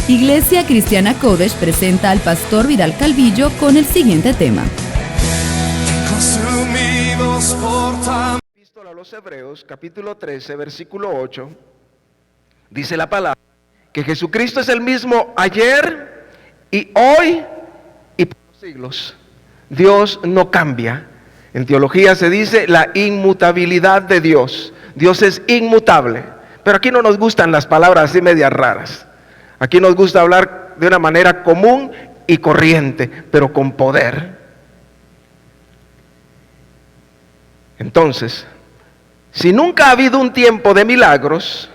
Iglesia Cristiana Kodesh presenta al pastor Vidal Calvillo con el siguiente tema. Consumidos por Epístola a los Hebreos, capítulo 13, versículo 8, dice la palabra que Jesucristo es el mismo ayer y hoy y por los siglos. Dios no cambia. En teología se dice la inmutabilidad de Dios. Dios es inmutable. Pero aquí no nos gustan las palabras así medias raras. Aquí nos gusta hablar de una manera común y corriente, pero con poder. Entonces, si nunca ha habido un tiempo de milagros,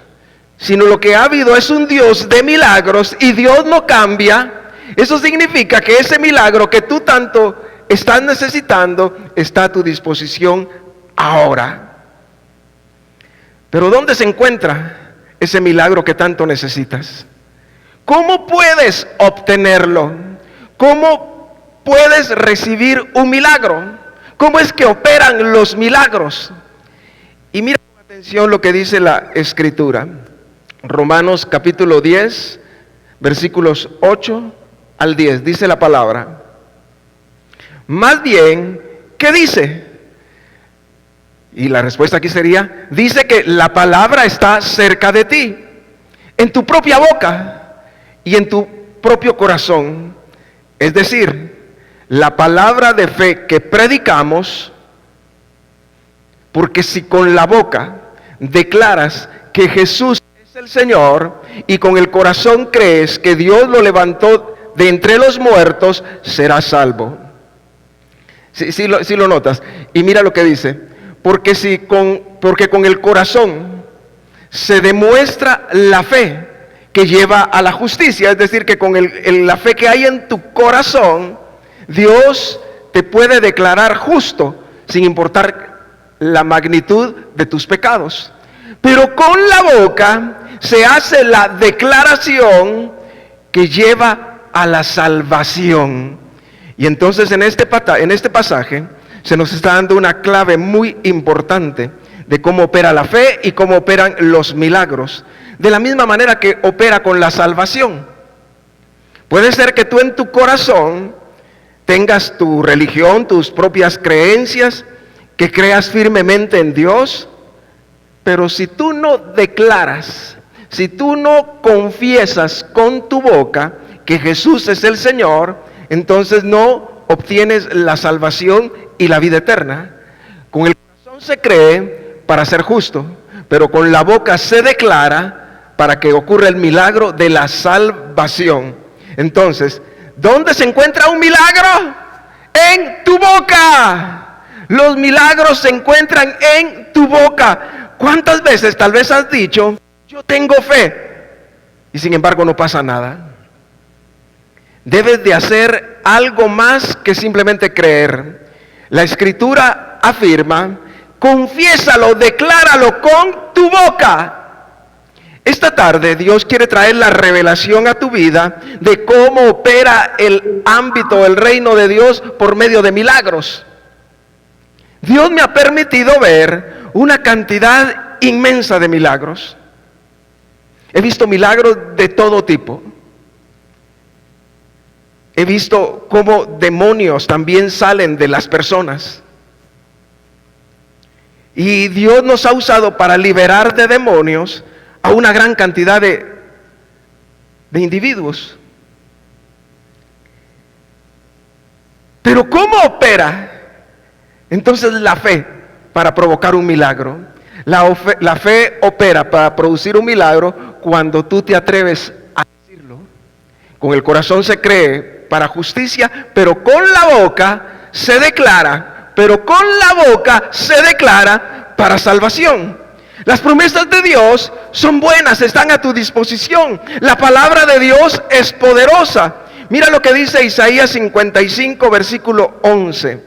sino lo que ha habido es un Dios de milagros y Dios no cambia, eso significa que ese milagro que tú tanto estás necesitando está a tu disposición ahora. Pero ¿dónde se encuentra ese milagro que tanto necesitas? ¿Cómo puedes obtenerlo? ¿Cómo puedes recibir un milagro? ¿Cómo es que operan los milagros? Y mira con atención lo que dice la Escritura. Romanos capítulo 10, versículos 8 al 10. Dice la palabra. Más bien, ¿qué dice? Y la respuesta aquí sería, dice que la palabra está cerca de ti, en tu propia boca y en tu propio corazón. Es decir, la palabra de fe que predicamos, porque si con la boca declaras que Jesús es el Señor y con el corazón crees que Dios lo levantó de entre los muertos, serás salvo. Si lo notas. Y mira lo que dice, porque con el corazón se demuestra la fe que lleva a la justicia, es decir, que con la fe que hay en tu corazón, Dios te puede declarar justo, sin importar la magnitud de tus pecados. Pero con la boca se hace la declaración que lleva a la salvación. Y entonces en este pasaje se nos está dando una clave muy importante de cómo opera la fe y cómo operan los milagros. De la misma manera que opera con la salvación. Puede ser que tú en tu corazón tengas tu religión, tus propias creencias, que creas firmemente en Dios, pero si tú no declaras, si tú no confiesas con tu boca que Jesús es el Señor, entonces no obtienes la salvación y la vida eterna. Con el corazón se cree para ser justo, pero con la boca se declara para que ocurra el milagro de la salvación. Entonces, ¿dónde se encuentra un milagro? En tu boca. Los milagros se encuentran en tu boca. ¿Cuántas veces tal vez has dicho, yo tengo fe, y sin embargo no pasa nada? Debes de hacer algo más que simplemente creer. La Escritura afirma, confiésalo, decláralo con tu boca. Esta tarde Dios quiere traer la revelación a tu vida de cómo opera el ámbito, el reino de Dios por medio de milagros. Dios me ha permitido ver una cantidad inmensa de milagros. He visto milagros de todo tipo. He visto cómo demonios también salen de las personas. Y Dios nos ha usado para liberar de demonios a una gran cantidad de individuos. Pero ¿cómo opera entonces la fe para provocar un milagro? La fe opera para producir un milagro cuando tú te atreves a decirlo. Con el corazón se cree para justicia, pero con la boca se declara, para salvación. Las promesas de Dios son buenas, están a tu disposición. La palabra de Dios es poderosa. Mira lo que dice Isaías 55, versículo 11.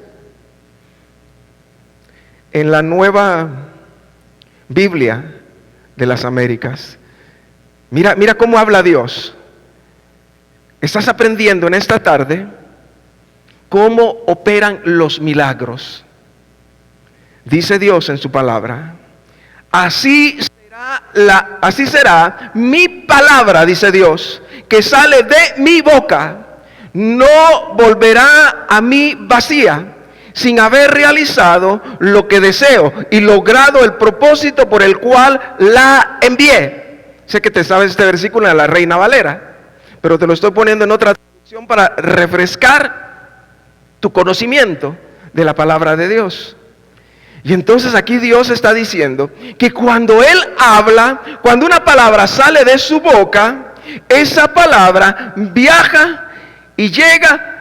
En la Nueva Biblia de las Américas. Mira cómo habla Dios. Estás aprendiendo en esta tarde cómo operan los milagros. Dice Dios en su palabra. Así será mi palabra, dice Dios, que sale de mi boca no volverá a mí vacía, sin haber realizado lo que deseo y logrado el propósito por el cual la envié. Sé que te sabes este versículo en la Reina Valera, pero te lo estoy poniendo en otra traducción para refrescar tu conocimiento de la palabra de Dios. Y entonces aquí Dios está diciendo que cuando Él habla, cuando una palabra sale de su boca, esa palabra viaja y llega,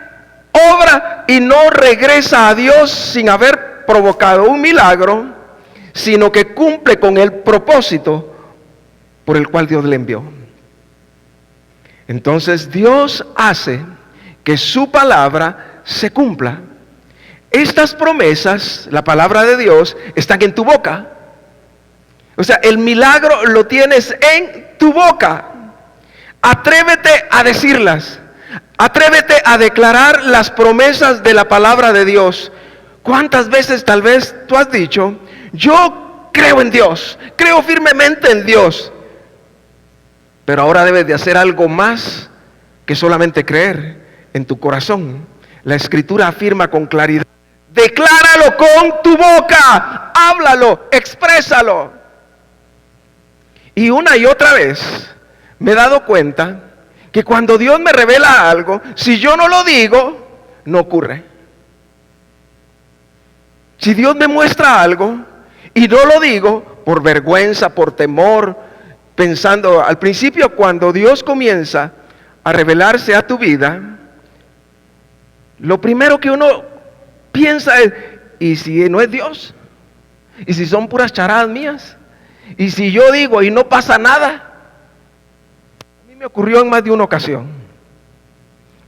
obra y no regresa a Dios sin haber provocado un milagro, sino que cumple con el propósito por el cual Dios le envió. Entonces Dios hace que su palabra se cumpla. Estas promesas, la palabra de Dios, están en tu boca. O sea, el milagro lo tienes en tu boca. Atrévete a decirlas. Atrévete a declarar las promesas de la palabra de Dios. ¿Cuántas veces tal vez tú has dicho, yo creo en Dios, creo firmemente en Dios? Pero ahora debes de hacer algo más que solamente creer en tu corazón. La Escritura afirma con claridad: decláralo con tu boca, háblalo, exprésalo. Y una y otra vez me he dado cuenta que cuando Dios me revela algo, si yo no lo digo, no ocurre. Si Dios me muestra algo y no lo digo, por vergüenza, por temor, pensando, al principio cuando Dios comienza a revelarse a tu vida, lo primero que uno piensa es, ¿y si no es Dios? ¿Y si son puras charadas mías? ¿Y si yo digo y no pasa nada? A mí me ocurrió en más de una ocasión,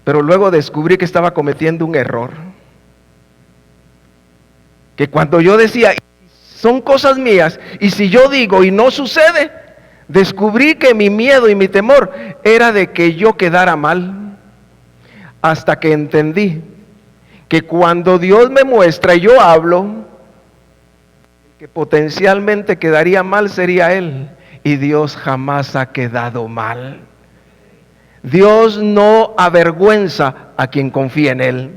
pero luego descubrí que estaba cometiendo un error. Que cuando yo decía, son cosas mías, y si yo digo y no sucede, descubrí que mi miedo y mi temor era de que yo quedara mal. Hasta que entendí que cuando Dios me muestra y yo hablo, el que potencialmente quedaría mal sería Él. Y Dios jamás ha quedado mal. Dios no avergüenza a quien confía en Él.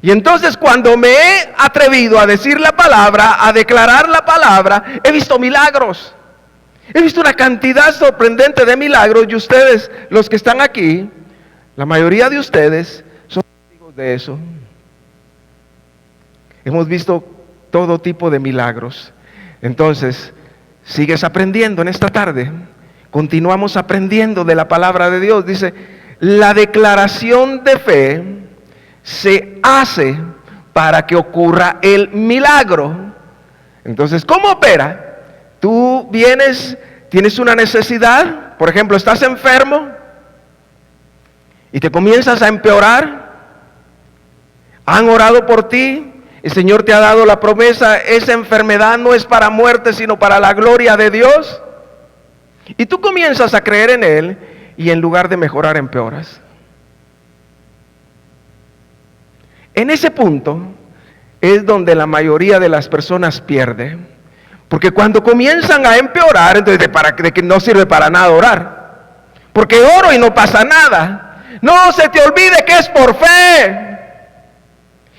Y entonces cuando me he atrevido a decir la palabra, a declarar la palabra, he visto milagros. He visto una cantidad sorprendente de milagros, y ustedes, los que están aquí, la mayoría de ustedes son testigos de eso. Hemos visto todo tipo de milagros. Entonces, sigues aprendiendo en esta tarde. Continuamos aprendiendo de la palabra de Dios. Dice, la declaración de fe se hace para que ocurra el milagro. Entonces, ¿cómo opera? Tú vienes, tienes una necesidad, por ejemplo, estás enfermo y te comienzas a empeorar. Han orado por ti, el Señor te ha dado la promesa, esa enfermedad no es para muerte, sino para la gloria de Dios. Y tú comienzas a creer en Él, y en lugar de mejorar, empeoras. En ese punto es donde la mayoría de las personas pierde. Porque cuando comienzan a empeorar, entonces de que no sirve para nada orar. Porque oro y no pasa nada. No se te olvide que es por fe.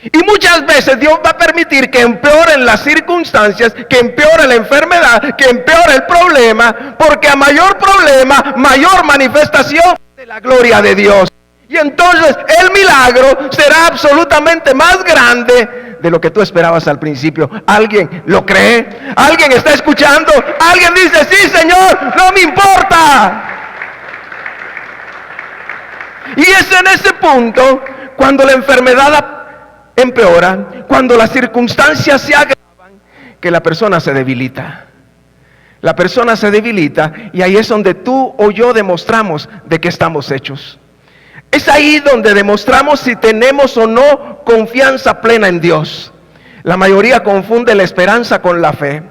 Y muchas veces Dios va a permitir que empeoren las circunstancias, que empeore la enfermedad, que empeore el problema, porque a mayor problema, mayor manifestación de la gloria de Dios. Y entonces el milagro será absolutamente más grande de lo que tú esperabas al principio. ¿Alguien lo cree? ¿Alguien está escuchando? ¿Alguien dice, sí, Señor, no me importa? Y es en ese punto, cuando la enfermedad empeora, cuando las circunstancias se agravan, que la persona se debilita. La persona se debilita, y ahí es donde tú o yo demostramos de qué estamos hechos. Es ahí donde demostramos si tenemos o no confianza plena en Dios. La mayoría confunde la esperanza con la fe.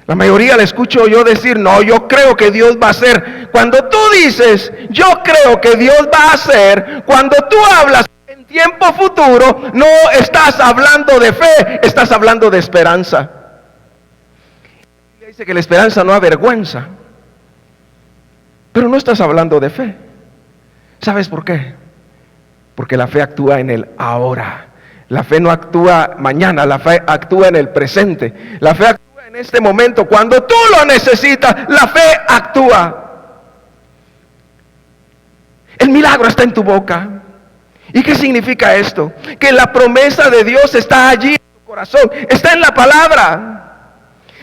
La mayoría le escucho yo decir, no, yo creo que Dios va a hacer. Cuando tú dices, yo creo que Dios va a hacer, cuando tú hablas en tiempo futuro, no estás hablando de fe, estás hablando de esperanza. Dice que la esperanza no avergüenza, pero no estás hablando de fe. ¿Sabes por qué? Porque la fe actúa en el ahora. La fe no actúa mañana, la fe actúa en el presente. La fe actúa en este momento. Cuando tú lo necesitas, la fe actúa. El milagro está en tu boca. ¿Y qué significa esto? Que la promesa de Dios está allí en tu corazón, está en la palabra.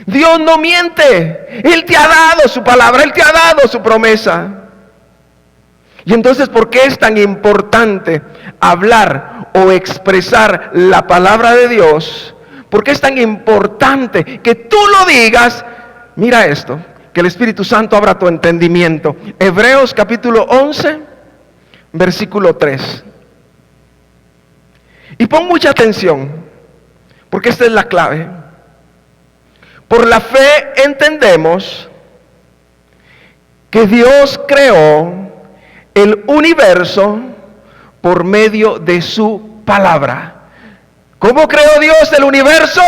Dios no miente. Él te ha dado su palabra, Él te ha dado su promesa. Y entonces, ¿por qué es tan importante hablar o expresar la palabra de Dios? ¿Por qué es tan importante que tú lo digas? Mira esto, que el Espíritu Santo abra tu entendimiento. Hebreos capítulo 11, versículo 3. Y pon mucha atención, porque esta es la clave. Por la fe entendemos que Dios creó el universo por medio de su palabra. ¿Cómo creó Dios el universo?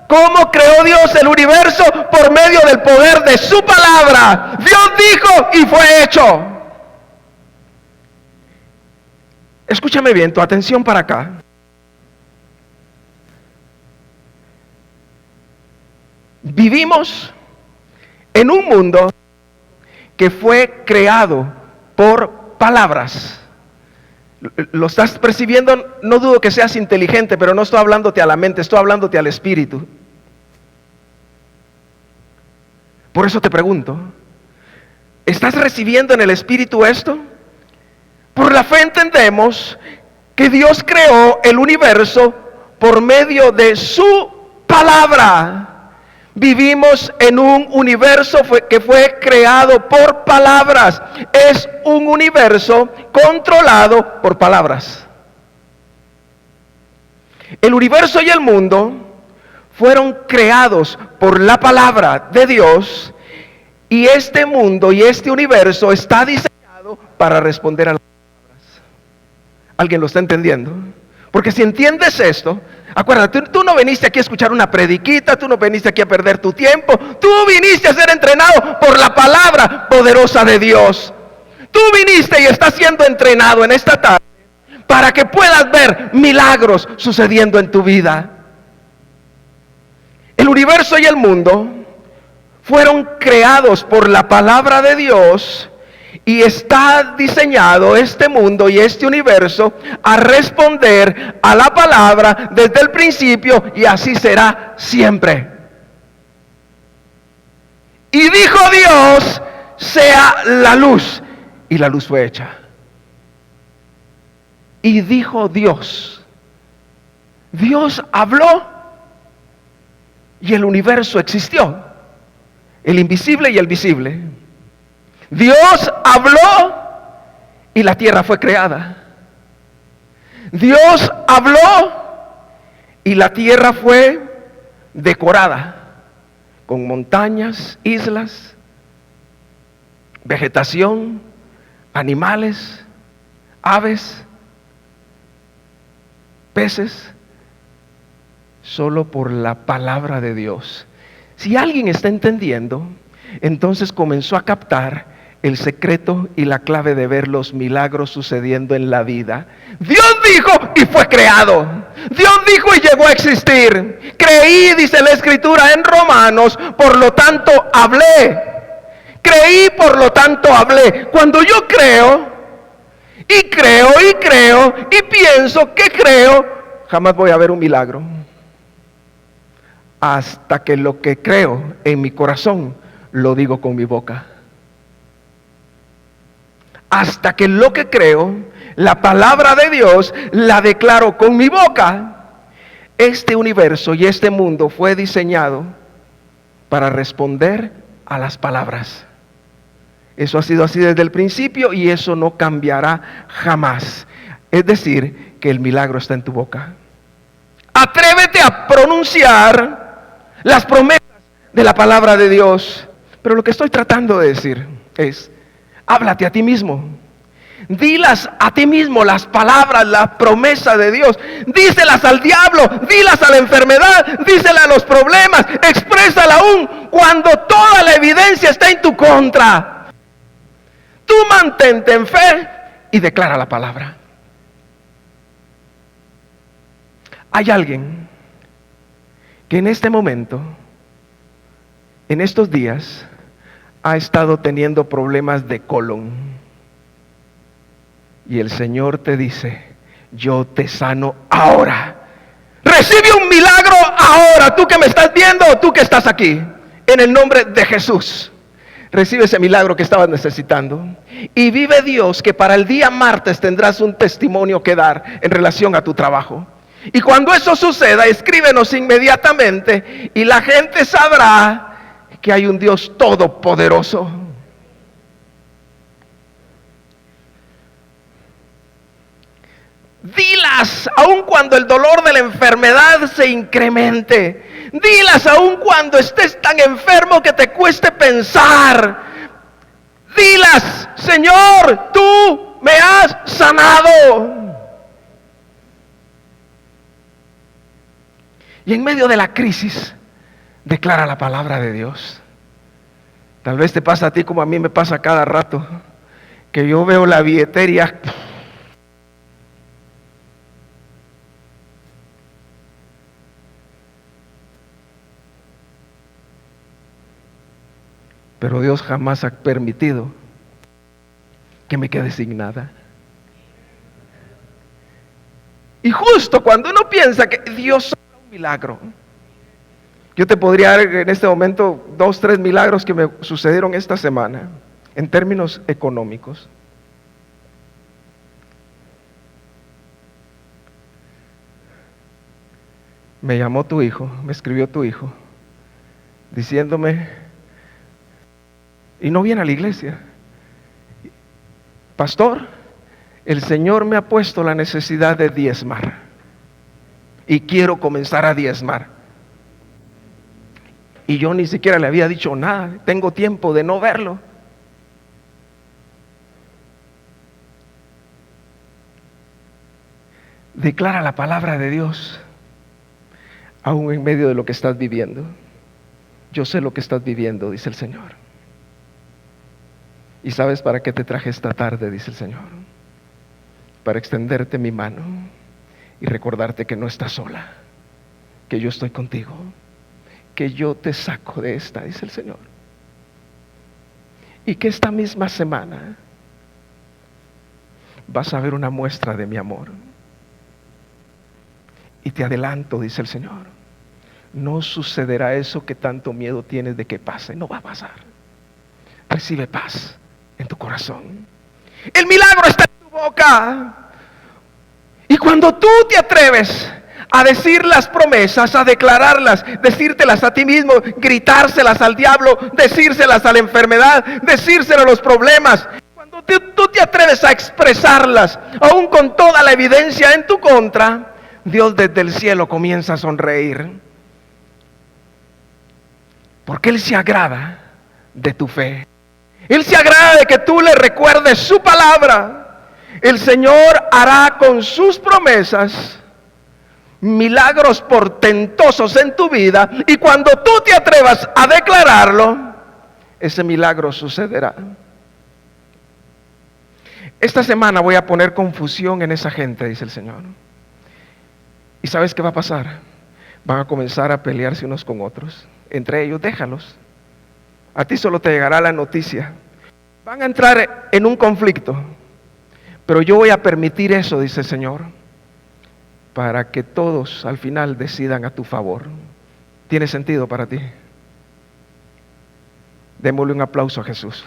¿Cómo creó Dios el universo? Por medio del poder de su palabra. Dios dijo y fue hecho. Escúchame bien, tu atención para acá. Vivimos en un mundo que fue creado por palabras. ¿Lo estás percibiendo? No dudo que seas inteligente, pero no estoy hablándote a la mente, estoy hablándote al espíritu. Por eso te pregunto, ¿estás recibiendo en el espíritu esto? Por la fe entendemos que Dios creó el universo por medio de su palabra. Vivimos en un universo que fue creado por palabras. Es un universo controlado por palabras. El universo y el mundo fueron creados por la palabra de Dios, y este mundo y este universo está diseñado para responder a las palabras. ¿Alguien lo está entendiendo? Porque si entiendes esto, acuérdate, tú no viniste aquí a escuchar una prediquita, tú no viniste aquí a perder tu tiempo, tú viniste a ser entrenado por la palabra poderosa de Dios. Tú viniste y estás siendo entrenado en esta tarde para que puedas ver milagros sucediendo en tu vida. El universo y el mundo fueron creados por la palabra de Dios. Y está diseñado este mundo y este universo a responder a la palabra desde el principio, y así será siempre. Y dijo Dios, sea la luz, y la luz fue hecha. Y dijo Dios. Dios habló y el universo existió, el invisible y el visible. Dios habló y la tierra fue creada. Dios habló y la tierra fue decorada con montañas, islas, vegetación, animales, aves, peces, solo por la palabra de Dios. Si alguien está entendiendo, entonces comenzó a captar el secreto y la clave de ver los milagros sucediendo en la vida. Dios dijo y fue creado. Dios dijo y llegó a existir. Creí, dice la Escritura en Romanos, por lo tanto hablé. Creí, por lo tanto hablé. Cuando yo creo y pienso que creo, jamás voy a ver un milagro. Hasta que lo que creo en mi corazón lo digo con mi boca. Hasta que lo que creo, la palabra de Dios, la declaro con mi boca. Este universo y este mundo fue diseñado para responder a las palabras. Eso ha sido así desde el principio y eso no cambiará jamás. Es decir, que el milagro está en tu boca. Atrévete a pronunciar las promesas de la palabra de Dios. Pero lo que estoy tratando de decir es, háblate a ti mismo. Dilas a ti mismo las palabras, la promesa de Dios. Díselas al diablo, dilas a la enfermedad, díselas a los problemas. Exprésala aún cuando toda la evidencia está en tu contra. Tú mantente en fe y declara la palabra. Hay alguien que en este momento, en estos días, ha estado teniendo problemas de colon. Y el Señor te dice: yo te sano ahora. Recibe un milagro ahora, tú que me estás viendo o tú que estás aquí. En el nombre de Jesús. Recibe ese milagro que estabas necesitando. Y vive Dios que para el día martes tendrás un testimonio que dar en relación a tu trabajo. Y cuando eso suceda, escríbenos inmediatamente y la gente sabrá que hay un Dios todopoderoso. Dilas aun cuando el dolor de la enfermedad se incremente. Dilas aun cuando estés tan enfermo que te cueste pensar. Dilas: Señor, tú me has sanado. Y en medio de la crisis, declara la palabra de Dios. Tal vez te pasa a ti como a mí me pasa cada rato, que yo veo la billetería pero Dios jamás ha permitido que me quede sin nada. Y justo cuando uno piensa que Dios hará un milagro, yo te podría dar en este momento 2, 3 milagros que me sucedieron esta semana en términos económicos. Me llamó tu hijo, me escribió tu hijo, diciéndome, y no viene a la iglesia: pastor, el Señor me ha puesto la necesidad de diezmar y quiero comenzar a diezmar. Y yo ni siquiera le había dicho nada, tengo tiempo de no verlo. Declara la palabra de Dios, aún en medio de lo que estás viviendo. Yo sé lo que estás viviendo, dice el Señor. ¿Y sabes para qué te traje esta tarde?, dice el Señor. Para extenderte mi mano y recordarte que no estás sola, que yo estoy contigo, que yo te saco de esta, dice el Señor. Y que esta misma semana vas a ver una muestra de mi amor. Y te adelanto, dice el Señor, no sucederá eso que tanto miedo tienes de que pase, no va a pasar. Recibe paz en tu corazón. El milagro está en tu boca. Y cuando tú te atreves a decir las promesas, a declararlas, decírtelas a ti mismo, gritárselas al diablo, decírselas a la enfermedad, decírselas a los problemas, cuando tú te atreves a expresarlas, aún con toda la evidencia en tu contra, Dios desde el cielo comienza a sonreír, porque Él se agrada de tu fe. Él se agrada de que tú le recuerdes su palabra. El Señor hará con sus promesas milagros portentosos en tu vida, y cuando tú te atrevas a declararlo, ese milagro sucederá. Esta semana voy a poner confusión en esa gente, dice el Señor. ¿Y sabes qué va a pasar? Van a comenzar a pelearse unos con otros. Entre ellos, déjalos. A ti solo te llegará la noticia. Van a entrar en un conflicto, pero yo voy a permitir eso, dice el Señor, para que todos al final decidan a tu favor. ¿Tiene sentido para ti? Démosle un aplauso a Jesús.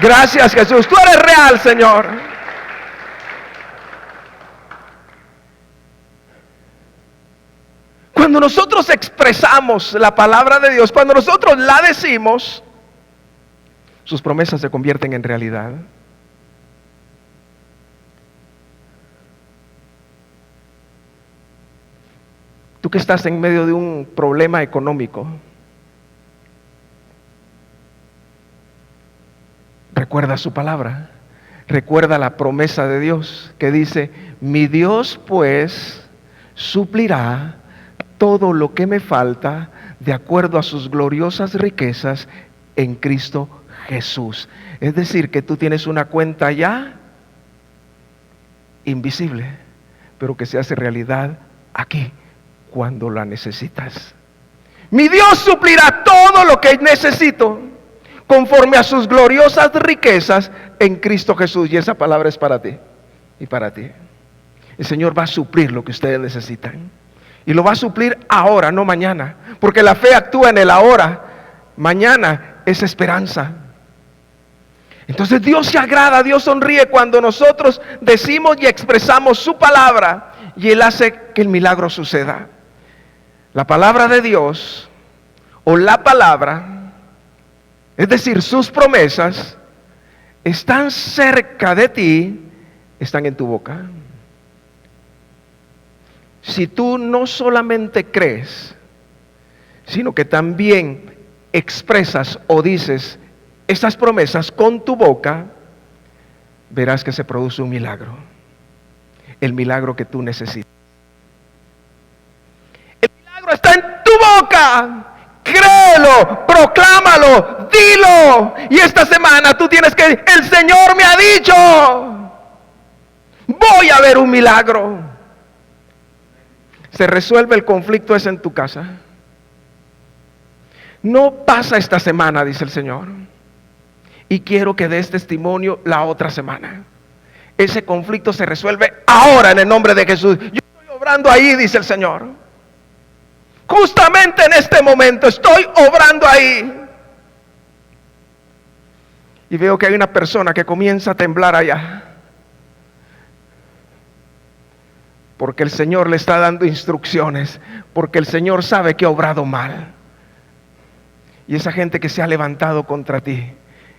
Gracias, Jesús. Tú eres real, Señor. Cuando nosotros expresamos la palabra de Dios, cuando nosotros la decimos, sus promesas se convierten en realidad. Tú que estás en medio de un problema económico, recuerda su palabra, recuerda la promesa de Dios que dice: mi Dios pues suplirá todo lo que me falta de acuerdo a sus gloriosas riquezas en Cristo Jesús. Es decir, que tú tienes una cuenta ya invisible, pero que se hace realidad aquí cuando la necesitas. Mi Dios suplirá todo lo que necesito conforme a sus gloriosas riquezas en Cristo Jesús. Y esa palabra es para ti y para ti. El Señor va a suplir lo que ustedes necesitan. Y lo va a suplir ahora, no mañana. Porque la fe actúa en el ahora. Mañana es esperanza. Entonces Dios se agrada, Dios sonríe cuando nosotros decimos y expresamos su palabra. Y Él hace que el milagro suceda. La palabra de Dios, o la palabra, es decir, sus promesas, están cerca de ti, están en tu boca. Si tú no solamente crees, sino que también expresas o dices estas promesas con tu boca, verás que se produce un milagro. El milagro que tú necesitas. El milagro está en tu boca. Créelo, proclámalo, dilo. Y esta semana tú tienes que, el Señor me ha dicho, voy a ver un milagro. Se resuelve el conflicto ese en tu casa. No pasa esta semana, dice el Señor. Y quiero que des testimonio la otra semana. Ese conflicto se resuelve ahora en el nombre de Jesús. Yo estoy obrando ahí, dice el Señor. Justamente en este momento estoy obrando ahí. Y veo que hay una persona que comienza a temblar allá. Porque el Señor le está dando instrucciones. Porque el Señor sabe que ha obrado mal. Y esa gente que se ha levantado contra ti,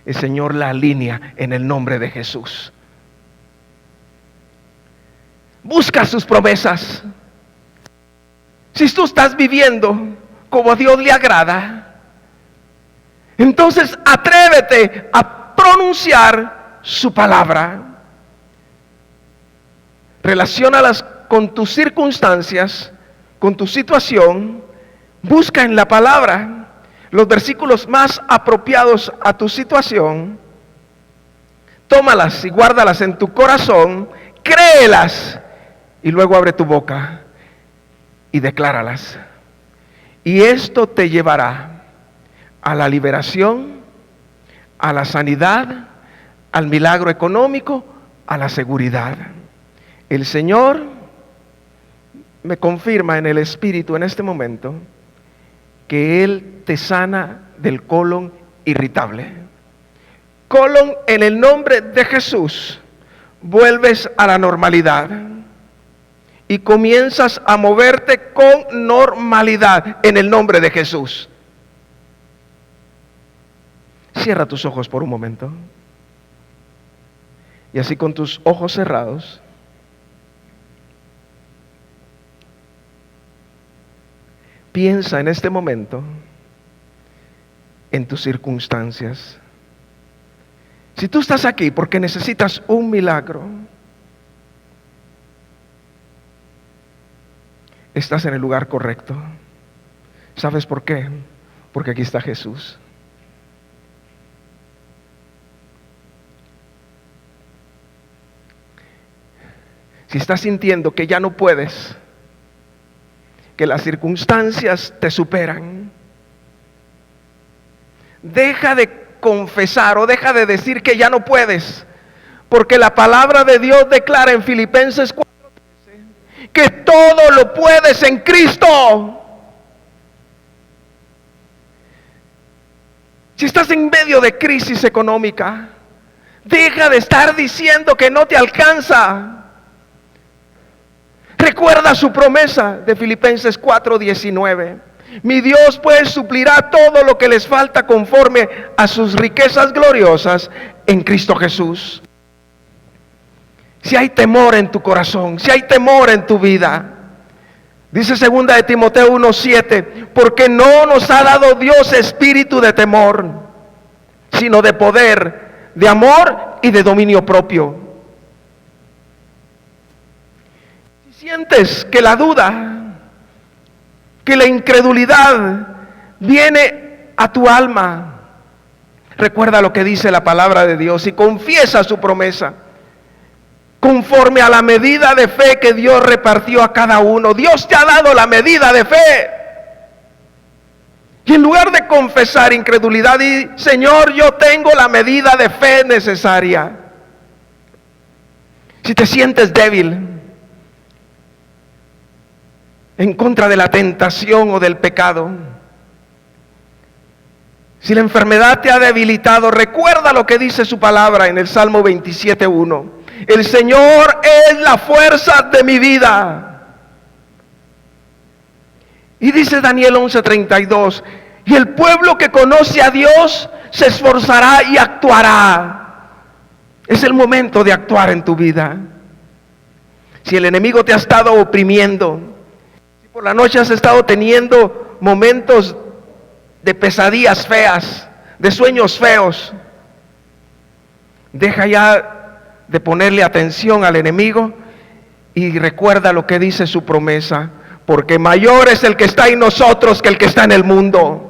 el Señor la alinea en el nombre de Jesús. Busca sus promesas. Si tú estás viviendo como a Dios le agrada, entonces atrévete a pronunciar su palabra. Relaciónalas con tus circunstancias, con tu situación. Busca en la palabra los versículos más apropiados a tu situación. Tómalas y guárdalas en tu corazón. Créelas y luego abre tu boca y decláralas. Y esto te llevará a la liberación, a la sanidad, al milagro económico, a la seguridad. El Señor me confirma en el Espíritu en este momento que Él te sana del colon irritable. Colon, en el nombre de Jesús, vuelves a la normalidad y comienzas a moverte con normalidad en el nombre de Jesús. Cierra tus ojos por un momento. Y así con tus ojos cerrados, piensa en este momento en tus circunstancias. Si tú estás aquí porque necesitas un milagro, estás en el lugar correcto. ¿Sabes por qué? Porque aquí está Jesús. Si estás sintiendo que ya no puedes, que las circunstancias te superan, deja de confesar o deja de decir que ya no puedes, porque la palabra de Dios declara en Filipenses 4:13 que todo lo puedes en Cristo. Si estás en medio de crisis económica, deja de estar diciendo que no te alcanza. Recuerda su promesa de Filipenses 4:19. Mi Dios pues suplirá todo lo que les falta conforme a sus riquezas gloriosas en Cristo Jesús. Si hay temor en tu corazón, si hay temor en tu vida, dice 2 de Timoteo 1:7, porque no nos ha dado Dios espíritu de temor, sino de poder, de amor y de dominio propio. Si sientes que la duda, que la incredulidad viene a tu alma, Recuerda lo que dice la palabra de Dios y confiesa su promesa. Conforme a la medida de fe que Dios repartió a cada uno. Dios te ha dado la medida de fe. Y en lugar de confesar incredulidad, di: Señor, yo tengo la medida de fe necesaria. Si te sientes débil en contra de la tentación o del pecado, si la enfermedad te ha debilitado, recuerda lo que dice su palabra en el Salmo 27:1. El Señor es la fuerza de mi vida. Y dice Daniel 11:32, y el pueblo que conoce a Dios se esforzará y actuará. Es el momento de actuar en tu vida. Si el enemigo te ha estado oprimiendo, si por la noche has estado teniendo momentos de pesadillas feas, de sueños feos, deja ya de ponerle atención al enemigo y recuerda lo que dice su promesa, porque mayor es el que está en nosotros que el que está en el mundo.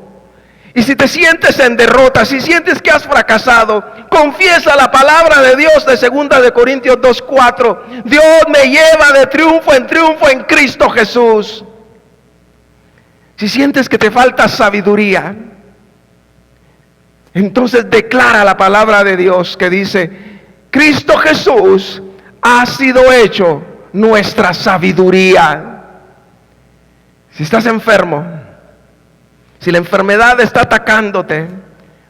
Y si te sientes en derrota, si sientes que has fracasado, confiesa la palabra de Dios de 2 de Corintios 2:4. Dios me lleva de triunfo en Cristo Jesús. Si sientes que te falta sabiduría, entonces declara la palabra de Dios que dice: Cristo Jesús ha sido hecho nuestra sabiduría. Si estás enfermo, si la enfermedad está atacándote,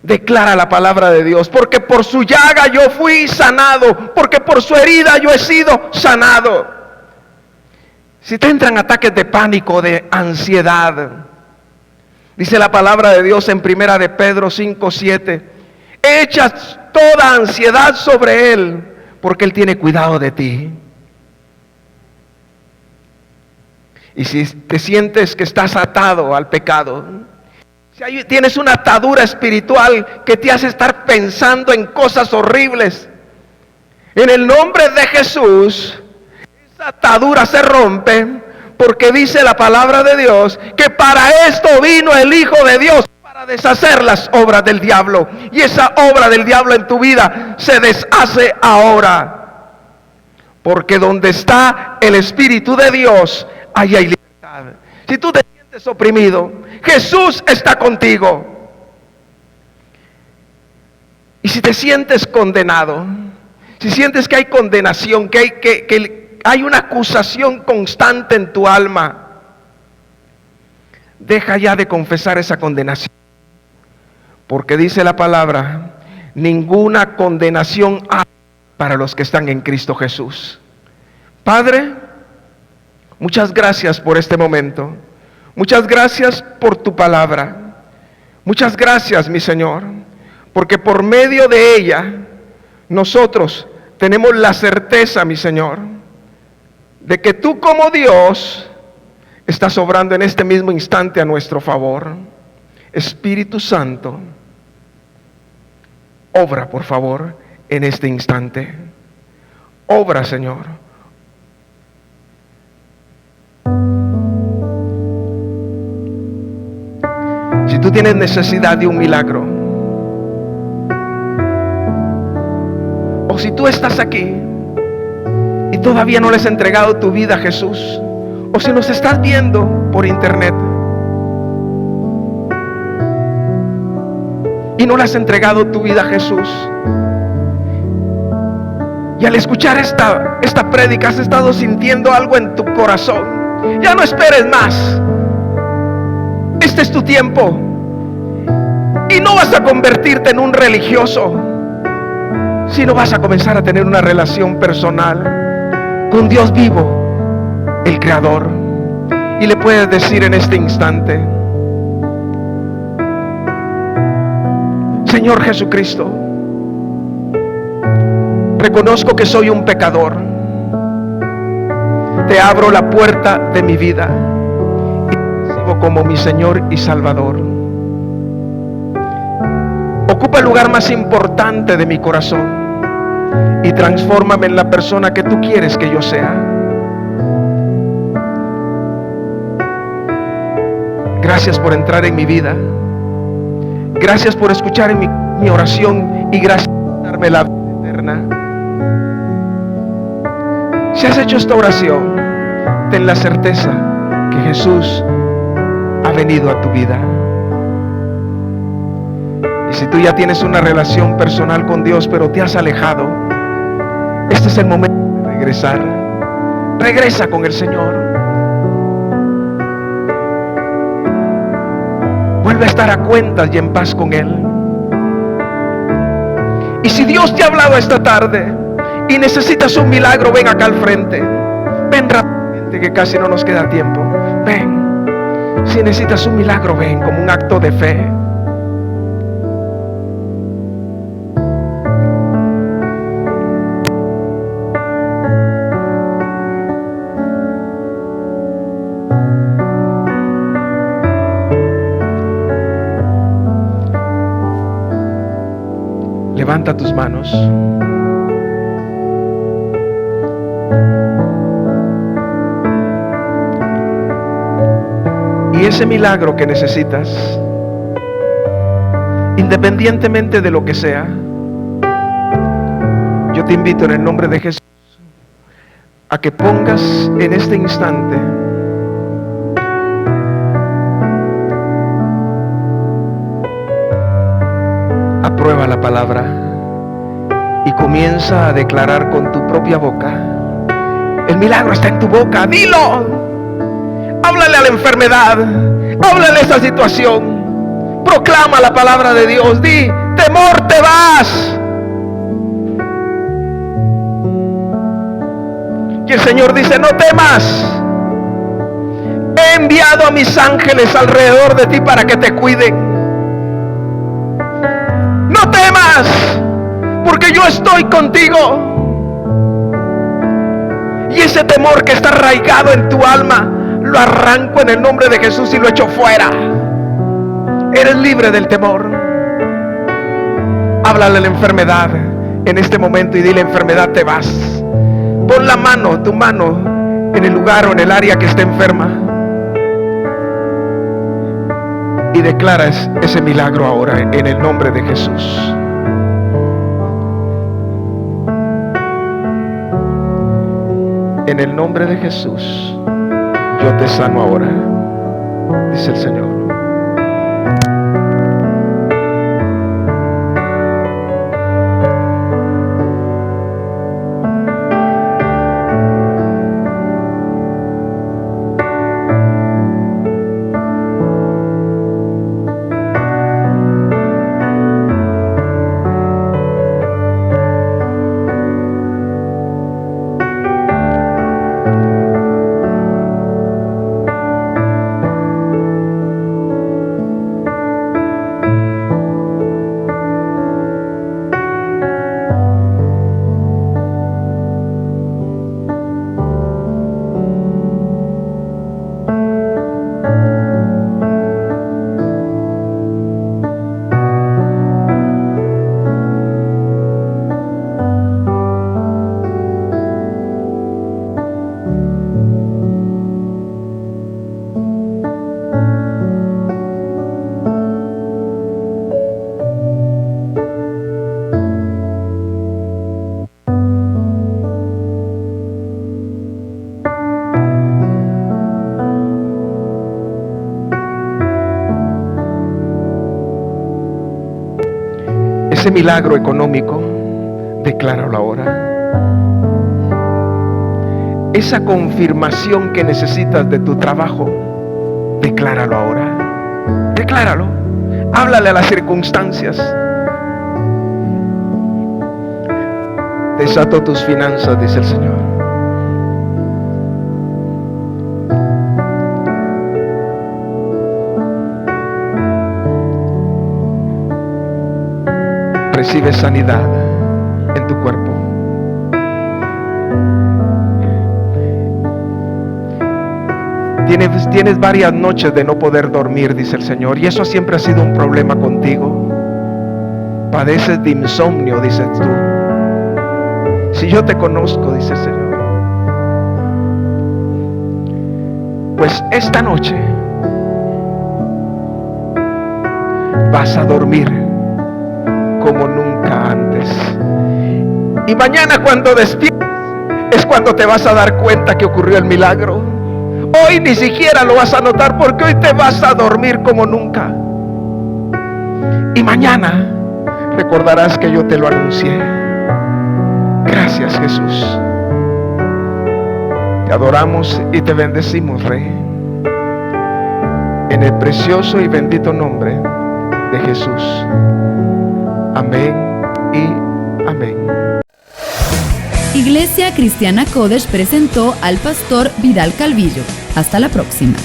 declara la palabra de Dios, porque por su llaga yo fui sanado, porque por su herida yo he sido sanado. Si te entran ataques de pánico, de ansiedad, dice la palabra de Dios en 1 de Pedro 5:7, echas toda ansiedad sobre Él, porque Él tiene cuidado de ti. Y si te sientes que estás atado al pecado, si tienes una atadura espiritual que te hace estar pensando en cosas horribles, en el nombre de Jesús, esa atadura se rompe, porque dice la palabra de Dios que para esto vino el Hijo de Dios, para deshacer las obras del diablo. Y esa obra del diablo en tu vida se deshace ahora, porque donde está el Espíritu de Dios, ahí hay libertad. Si tú te sientes oprimido, Jesús está contigo. Y si te sientes condenado, si sientes que hay condenación, que hay una acusación constante en tu alma, deja ya de confesar esa condenación, porque dice la palabra: ninguna condenación hay para los que están en Cristo Jesús. Padre, muchas gracias por este momento. Muchas gracias por tu palabra. Muchas gracias, mi Señor, porque por medio de ella nosotros tenemos la certeza, mi Señor, de que tú como Dios estás obrando en este mismo instante a nuestro favor. Espíritu Santo, obra por favor en este instante. Obra, Señor. Si tú tienes necesidad de un milagro, o si tú estás aquí y todavía no le has entregado tu vida a Jesús, o si nos estás viendo por internet y no le has entregado tu vida a Jesús, y al escuchar esta prédica has estado sintiendo algo en tu corazón, ya no esperes más. Este es tu tiempo. Y no vas a convertirte en un religioso, sino vas a comenzar a tener una relación personal con Dios vivo, el Creador. Y le puedes decir en este instante: Señor Jesucristo, reconozco que soy un pecador. Te abro la puerta de mi vida y te recibo como mi Señor y Salvador. Ocupa el lugar más importante de mi corazón y transfórmame en la persona que tú quieres que yo sea. Gracias por entrar en mi vida. Gracias por escuchar mi oración y gracias por darme la vida eterna. Si has hecho esta oración, ten la certeza que Jesús ha venido a tu vida. Y si tú ya tienes una relación personal con Dios, pero te has alejado, este es el momento de regresar. Regresa con el Señor. Vuelve a estar a cuentas y en paz con Él. Y si Dios te ha hablado esta tarde y necesitas un milagro, ven acá al frente. Ven rápidamente, que casi no nos queda tiempo. Ven. Si necesitas un milagro, ven como un acto de fe. Levanta tus manos. Y ese milagro que necesitas, independientemente de lo que sea, yo te invito en el nombre de Jesús a que pongas en este instante a prueba la palabra y comienza a declarar con tu propia boca. El milagro está en tu boca, dilo. Háblale a la enfermedad, háblale a esa situación, proclama la palabra de Dios, di, temor, te vas. Y el Señor dice, no temas, he enviado a mis ángeles alrededor de ti para que te cuiden. No temas, porque yo estoy contigo. Y ese temor que está arraigado en tu alma, lo arranco en el nombre de Jesús y lo echo fuera. Eres libre del temor. Háblale a la enfermedad en este momento y dile, enfermedad, te vas. Pon la mano, tu mano, en el lugar o en el área que esté enferma y declara ese milagro ahora en el nombre de Jesús. En el nombre de Jesús, yo te sano ahora, dice el Señor. Ese milagro económico, decláralo ahora. Esa confirmación que necesitas de tu trabajo, decláralo ahora. Decláralo. Háblale a las circunstancias. Desato tus finanzas, dice el Señor. Recibe sanidad en tu cuerpo. Tienes varias noches de no poder dormir, dice el Señor, y eso siempre ha sido un problema contigo. Padeces de insomnio, dices tú. Si yo te conozco, dice el Señor, pues esta noche vas a dormir como nunca antes. Y mañana cuando despiertes es cuando te vas a dar cuenta que ocurrió el milagro. Hoy ni siquiera lo vas a notar porque hoy te vas a dormir como nunca. Y mañana recordarás que yo te lo anuncié. Gracias, Jesús. Te adoramos y te bendecimos, Rey. En el precioso y bendito nombre de Jesús. Amén y amén. Iglesia Cristiana Kodesh presentó al pastor Vidal Calvillo. Hasta la próxima.